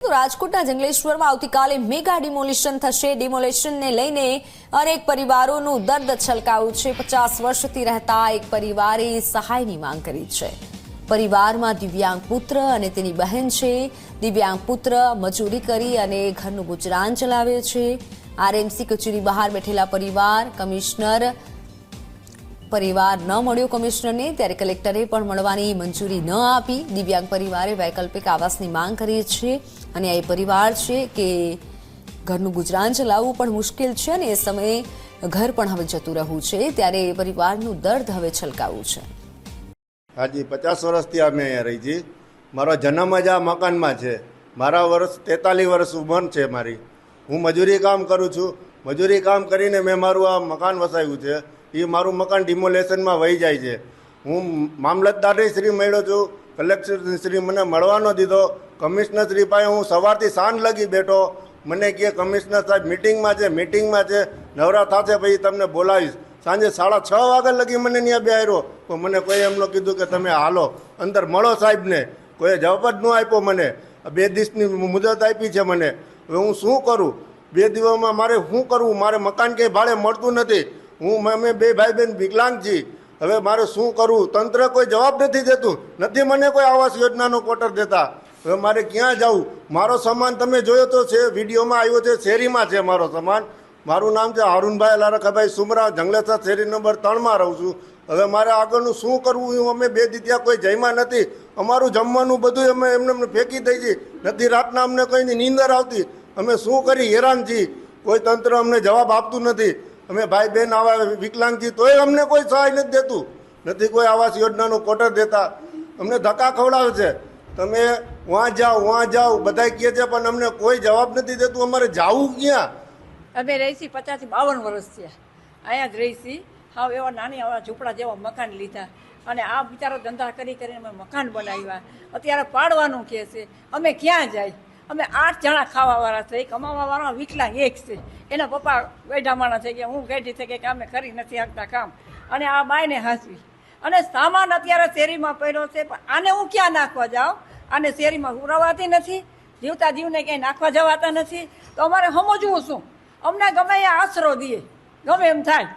તો રાજકોટના જંગલેશ્વરમાં આવતીકાલે મેગા ડિમોલિશન થશે। ડિમોલિશનને લઈને અનેક પરિવારોનું દર્દ છલકાયું છે। 50 વર્ષથી રહેતા એક પરિવારે સહાયની માંગ કરી છે। પરિવારમાં દિવ્યાંગ પુત્ર અને તેની બહેન છે। દિવ્યાંગ પુત્ર મજૂરી કરી અને ઘરનું ગુજરાન ચલાવે છે। આરએમસી કચેરી બહાર બેઠેલા પરિવાર ન મળ્યો કમિશનરને, ત્યારે કલેક્ટરે પણ મળવાની મંજૂરી ન આપી। દિવ્યાંગ પરિવારે વૈકલ્પિક આવાસની માંગ કરી છે અને આ પરિવાર છે કે ઘરનું ગુજરાન ચલાવવું પણ મુશ્કેલ છે અને એ સમયે ઘર પણ હવે જતું રહ્યું છે, ત્યારે પરિવારનું દર્દ હવે છલકાવું છે। હાજી 50 વર્ષથી અમે અહીંયા રહી છીએ। મારો જન્મ જ આ મકાનમાં છે। મારા વર્ષ 43 વર્ષ ઉંમર છે મારી। હું મજૂરી કામ કરું છું। મજૂરી કામ કરીને મેં મારું આ મકાન વસાવ્યું છે। એ મારું મકાન ડિમોલેશનમાં વહી જાય છે। હું મામલતદારશ્રી શ્રી મળ્યો છું, કલેક્ટર શ્રી મને મળવા ન દીધો। કમિશનર શ્રી પાસે હું સવારથી સાંજ લગી બેઠો। મને કહે કમિશનર સાહેબ મીટિંગમાં છે, નવરા થશે પછી તમને બોલાવીશ। સાંજે 6:30 વાગ્યા લગી મને ત્યાં બેહાર્યો, પણ મને કોઈ એમનો કીધું કે તમે હાલો અંદર મળો સાહેબને। કોઈ જવાબ જ ન આપ્યો મને। 2 દિવસની મુદત આપી છે મને। હવે હું શું કરું? 2 દિવસમાં મારે શું કરવું? મારે મકાન કંઈ ભાડે મળતું નથી। અમે 2 ભાઈ બહેન વિકલાંગ છીએ। હવે મારે શું કરવું? તંત્ર કોઈ જવાબ નથી દેતું, નથી મને કોઈ આવાસ યોજનાનો ક્વોટર દેતા। હવે મારે ક્યાં જવું? મારો સામાન તમે જોયો તો છે, વિડીયોમાં આવ્યો છે, શેરીમાં છે મારો સામાન। મારું નામ છે હારુનભાઈ લારકાભાઈ સુમરા, જંગલેસર શેરી નંબર 3માં રહું છું। હવે મારે આગળનું શું કરવું? અમે 2 દીધા કોઈ જમ્યા નથી। અમારું જમવાનું બધું અમે એમને ફેંકી દઈ છીએ। નથી રાતના અમને કોઈની નીંદર આવતી। અમે શું કરી? હેરાન છીએ। કોઈ તંત્ર અમને જવાબ આપતું નથી। અમે ભાઈ બહેન આવા વિકલાંગ છીએ તોય અમને કોઈ સહાય નથી દેતું। નથી કોઈ આવાસ યોજનાનું ક્વોટર દેતા। અમને ધક્કા ખવડાવે છે, તમે વहाँ જાઓ બધા કહે છે, પણ અમને કોઈ જવાબ નથી દેતું। અમારે જવું ક્યાં? અમે રહી છીએ 50 થી 52 વર્ષ થયા અહીંયા જ રહી છીએ। હા, એવા નાની આવા ઝૂંપડા જેવા મકાન લીધા અને આ બિચારો ધંધા કરીને અમે મકાન બનાવ્યા। અત્યારે પાડવાનું કહે છે, અમે ક્યાં જાય? અમે 8 જણા ખાવાવાળા છે, કમાવાવાળા વિકલાંગ એક છે। એના પપ્પા ગઈઢા માણસ છે કે હું ગઈઢી છે કે અમે કરી નથી શકતા કામ, અને આ બાઈને હાંસવી અને સામાન અત્યારે શેરીમાં પડ્યો છે। પણ આને હું ક્યાં નાખવા જાઉં? આને શેરીમાં ઉરાવાતી નથી, જીવતા જીવને ક્યાંય નાખવા જવાતા નથી। તો અમારે સમજવું શું? અમને ગમે એ આશરો દઈએ, ગમે એમ થાય।